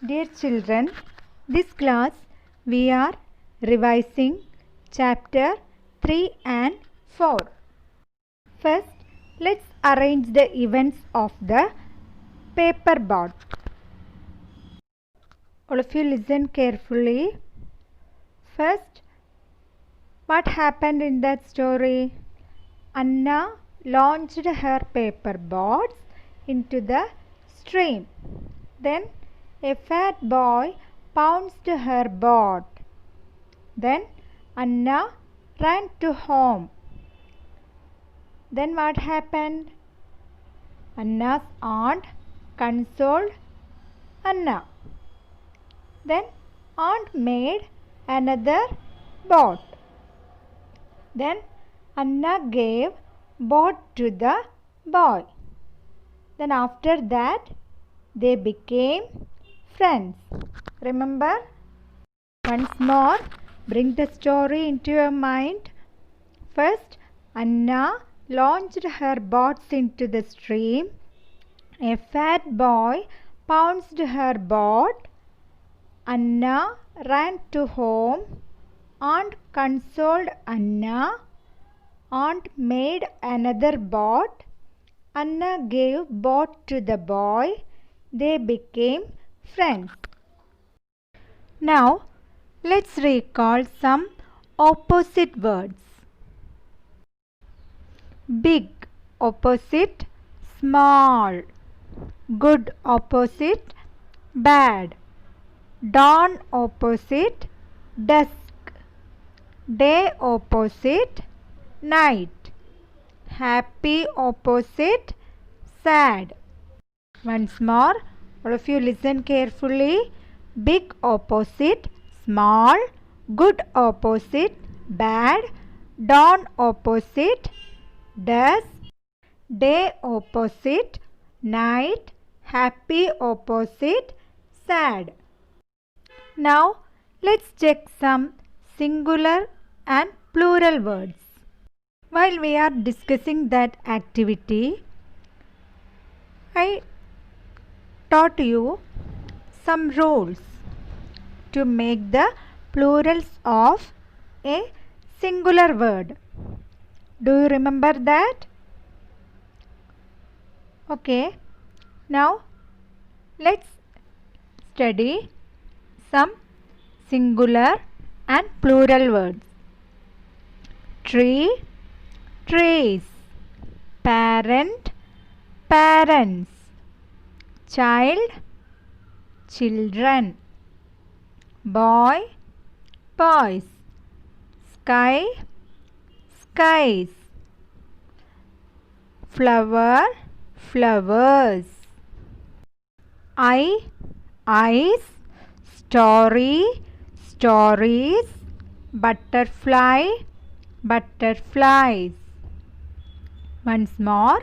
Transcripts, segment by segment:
Dear children, this class we are revising chapter 3 and 4. First, let's arrange the events of the paper boat. All of you listen carefully. First, what happened in that story? Anna launched her paper boats into the stream. Then a fat boy pounced her boat. Then Anna ran to home. Then what happened? Anna's aunt consoled Anna. Then aunt made another boat. Then Anna gave boat to the boy. Then after that they became friends. Remember? Once more, bring the story into your mind. First, Anna launched her boats into the stream. A fat boy pounced her boat. Anna ran to home. Aunt consoled Anna. Aunt made another boat. Anna gave boat to the boy. They became friends. Now, let's recall some opposite words. Big opposite small. Good opposite bad. Dawn opposite dusk. Day opposite night. Happy opposite sad. Once more, all of you listen carefully. Big opposite small. Good opposite bad. Dawn opposite dusk. Day opposite night. Happy opposite sad. Now let's check some singular and plural words. While we are discussing that activity, I taught you some rules to make the plurals of a singular word. Do you remember that? Okay. Now let's study some singular and plural words. Tree, trees. Parent, parents. Child, children. Boy, boys. Sky, skies. Flower, flowers. Eye, eyes. Story, stories. Butterfly, butterflies. Once more.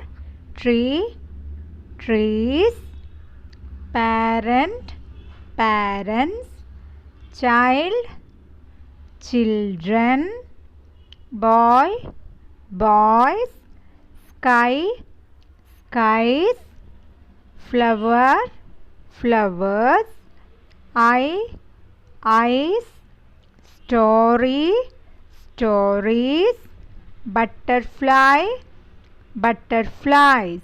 Tree, trees. Parent, parents. Child, children. Boy, boys. Sky, skies. Flower, flowers. Eye, eyes. Story, stories. Butterfly, butterflies.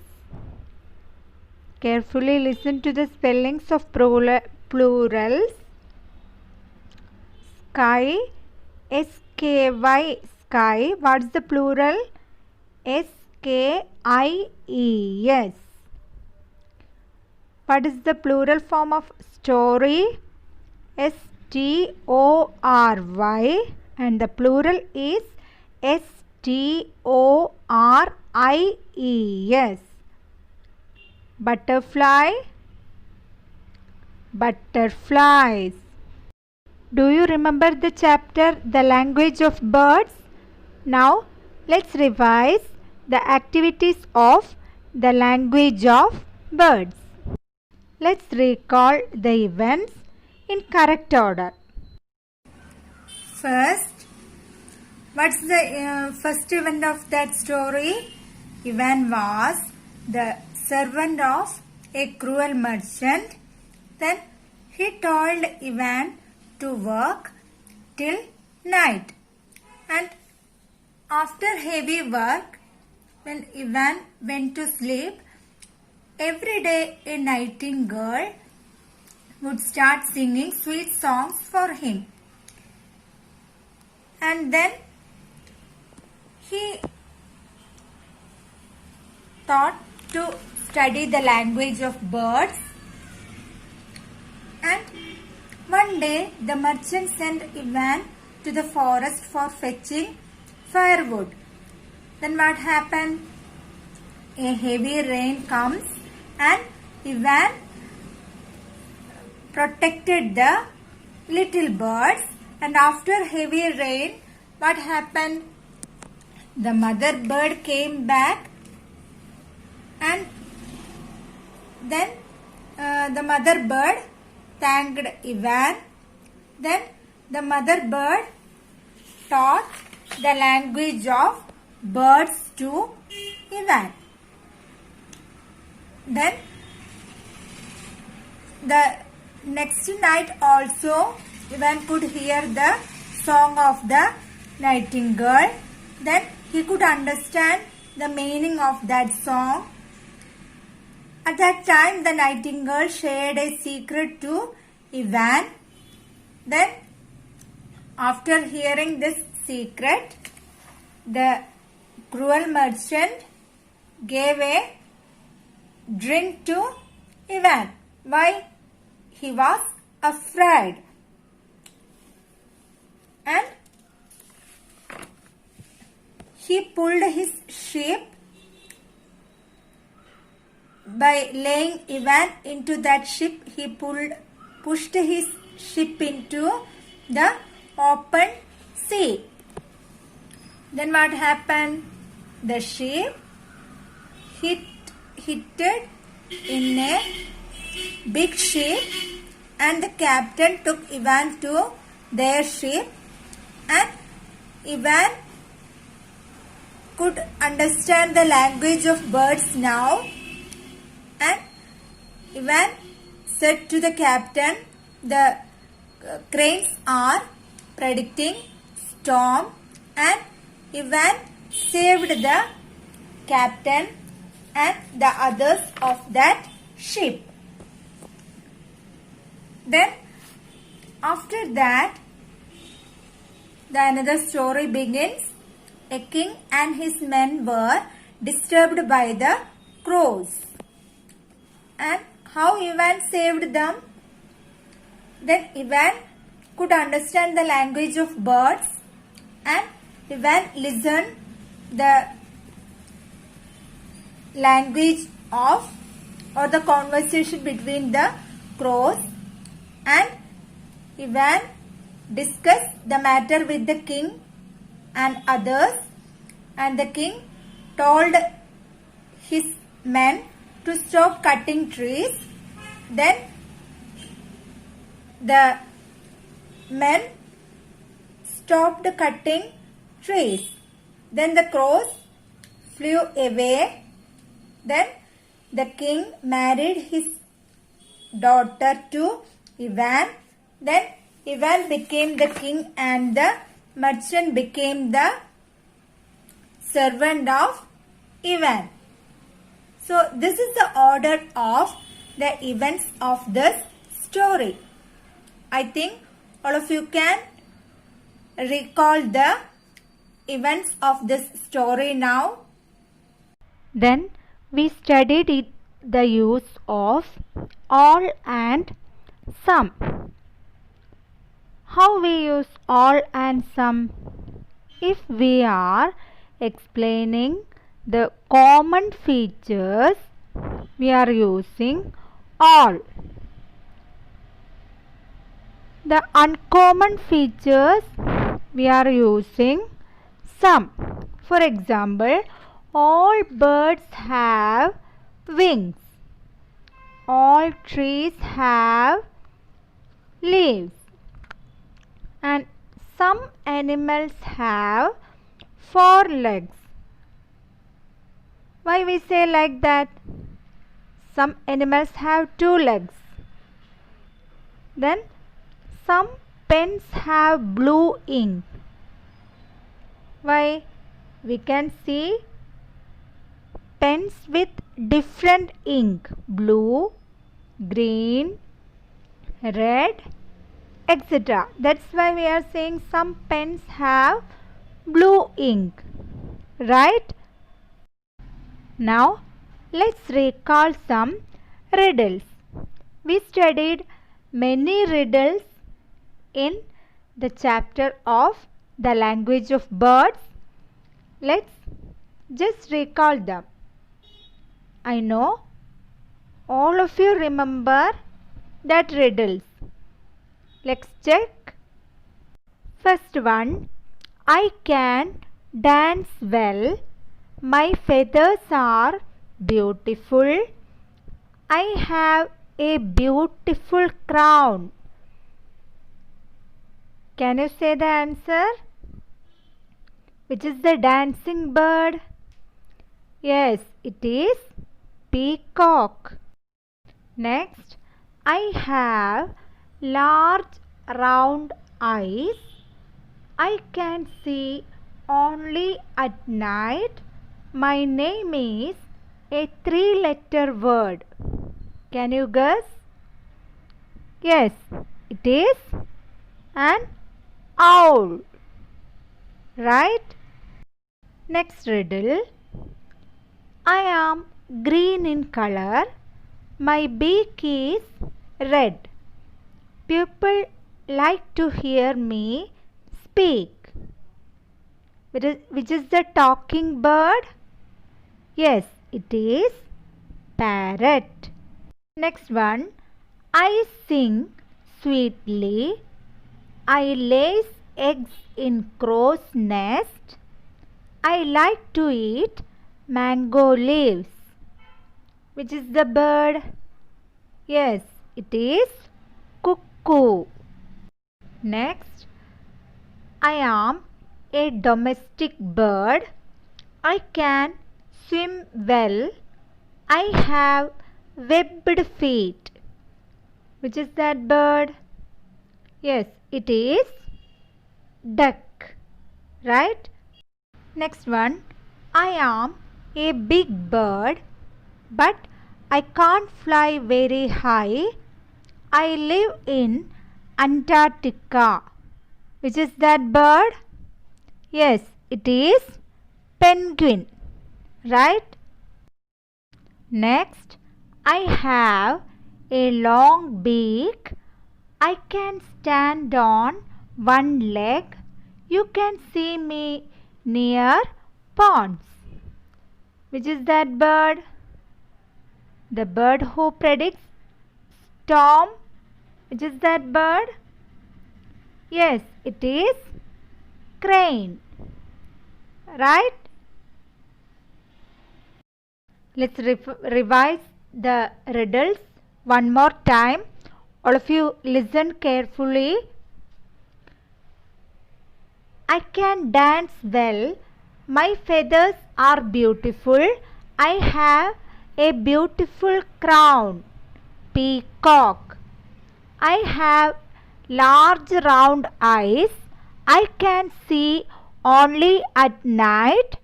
Carefully listen to the spellings of plurals. Sky, S-K-Y, sky. What is the plural? S-K-I-E-S. What is the plural form of story? S-T-O-R-Y. And the plural is S-T-O-R-I-E-S. Butterfly, butterflies. Do you remember the chapter The Language of Birds? Now let's revise the activities of the language of birds. Let's recall the events in correct order. First, what's the first event of that story? Ivan was the servant of a cruel merchant. Then he told Ivan to work till night. And after heavy work, when Ivan went to sleep, every day a nightingale would start singing sweet songs for him. And then he thought to study the language of birds. And one day the merchant sent Ivan to the forest for fetching firewood. Then what happened? A heavy rain comes and Ivan protected the little birds, and after heavy rain, what happened? The mother bird came back, and then the mother bird thanked Ivan. Then the mother bird taught the language of birds to Ivan. Then the next night also Ivan could hear the song of the nightingale. Then he could understand the meaning of that song. At that time the nightingale shared a secret to Ivan. Then after hearing this secret, the cruel merchant gave a drink to Ivan. Why? He was afraid. And he pulled his sheep. By laying Ivan into that ship, he pushed his ship into the open sea. Then what happened? The ship hit in a big ship, and the captain took Ivan to their ship, and Ivan could understand the language of birds now. And Ivan said to the captain, the cranes are predicting storm, and Ivan saved the captain and the others of that ship. Then after that, another story begins. A king and his men were disturbed by the crows. And how Ivan saved them? Then Ivan could understand the language of birds, and Ivan listened the language of or the conversation between the crows, and Ivan discussed the matter with the king and others, and the king told his men to stop cutting trees. Then the men stopped cutting trees. Then the crows flew away. Then the king married his daughter to Ivan. Then Ivan became the king and the merchant became the servant of Ivan. So this is the order of the events of this story. I think all of you can recall the events of this story now. Then we studied the use of all and some. How we use all and some? If we are explaining the common features, we are using all. The uncommon features, we are using some. For example, all birds have wings. All trees have leaves. And some animals have 4 legs. Why we say like that? Some animals have 2 legs. Then some pens have blue ink. Why? We can see pens with different ink, blue, green, red, etc. That's why we are saying some pens have blue ink, right? Now let's recall some riddles. We studied many riddles in the chapter of the language of birds. Let's just recall them. I know all of you remember that riddles. Let's check. First one, I can dance well. My feathers are beautiful. I have a beautiful crown. Can you say the answer? Which is the dancing bird? Yes, it is peacock. Next, I have large round eyes. I can see only at night. My name is a three-letter word. Can you guess? Yes, it is an owl. Right? Next riddle. I am green in color. My beak is red. People like to hear me speak. Which is the talking bird? Yes, it is parrot. Next one. I sing sweetly. I lay eggs in crow's nest. I like to eat mango leaves. Which is the bird? Yes, it is cuckoo. Next, I am a domestic bird. I can swim well. I have webbed feet. Which is that bird? Yes, it is duck. Right? Next one. I am a big bird, but I can't fly very high. I live in Antarctica. Which is that bird? Yes, it is penguin. Right? Next, I have a long beak. I can stand on one leg. You can see me near ponds. Which is that bird? The bird who predicts storm. Which is that bird? Yes, it is crane. Right? Let's revise the riddles one more time. All of you listen carefully. I can dance well. My feathers are beautiful. I have a beautiful crown. Peacock. I have large round eyes. I can see only at night.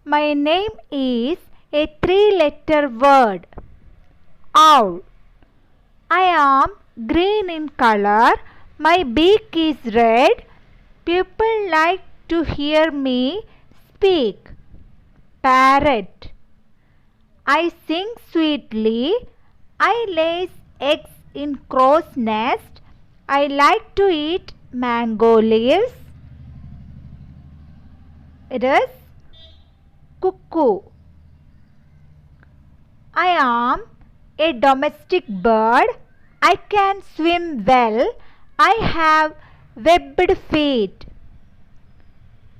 My name is a three-letter word. Owl. I am green in color. My beak is red. People like to hear me speak. Parrot. I sing sweetly. I lay eggs in crow's nest. I like to eat mango leaves. It is cuckoo. I am a domestic bird. I can swim well. I have webbed feet.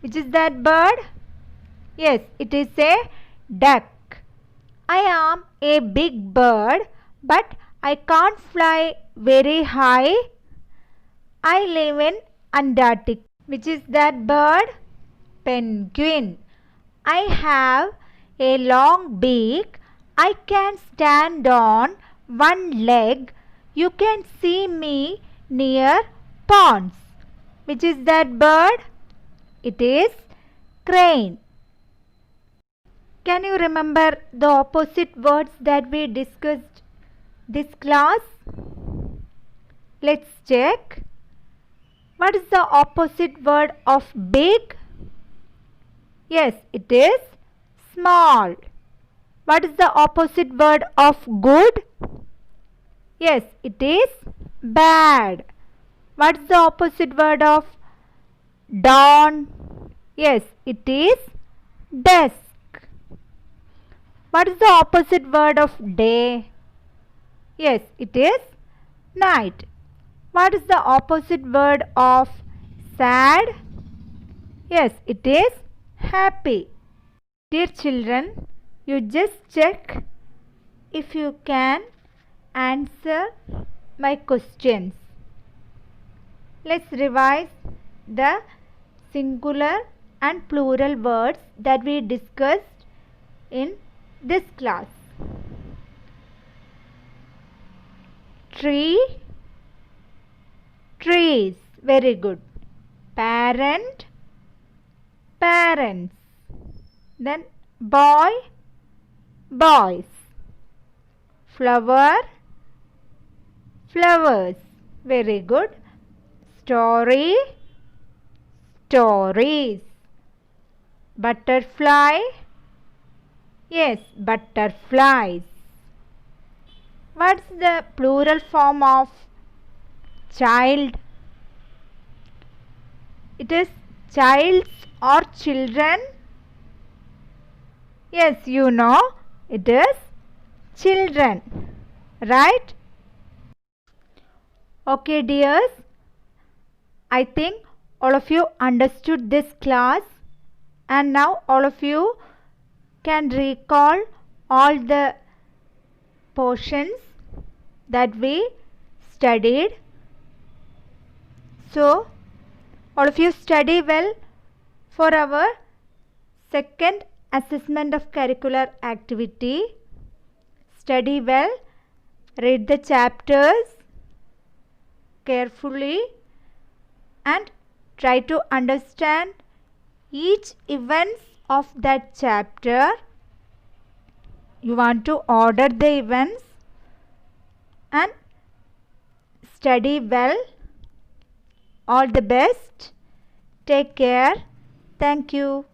Which is that bird? Yes, it is a duck. I am a big bird, but I can't fly very high. I live in Antarctica. Which is that bird? Penguin. I have a long beak. I can stand on one leg. You can see me near ponds. Which is that bird? It is crane. Can you remember the opposite words that we discussed this class? Let's check. What is the opposite word of big? Yes, it is small. What is the opposite word of good? Yes, it is bad. What is the opposite word of dawn? Yes, it is dusk. What is the opposite word of day? Yes, it is night. What is the opposite word of sad? Yes, it is happy. Dear children, you just check if you can answer my questions. Let's revise the singular and plural words that we discussed in this class. Tree, trees. Very good. Parent, parents. Then boy, boys. Flower, flowers. Very good. Story, stories. Butterfly. Yes, butterflies. What's the plural form of child? It is childs or children. Yes, you know, it is children. Right? Okay, dears. I think all of you understood this class, and now all of you can recall all the portions that we studied. So, all of you study well for our second assessment of curricular activity. Study well, read the chapters carefully and try to understand each events of that chapter. You want to order the events and study well. All the best. Take care. Thank you.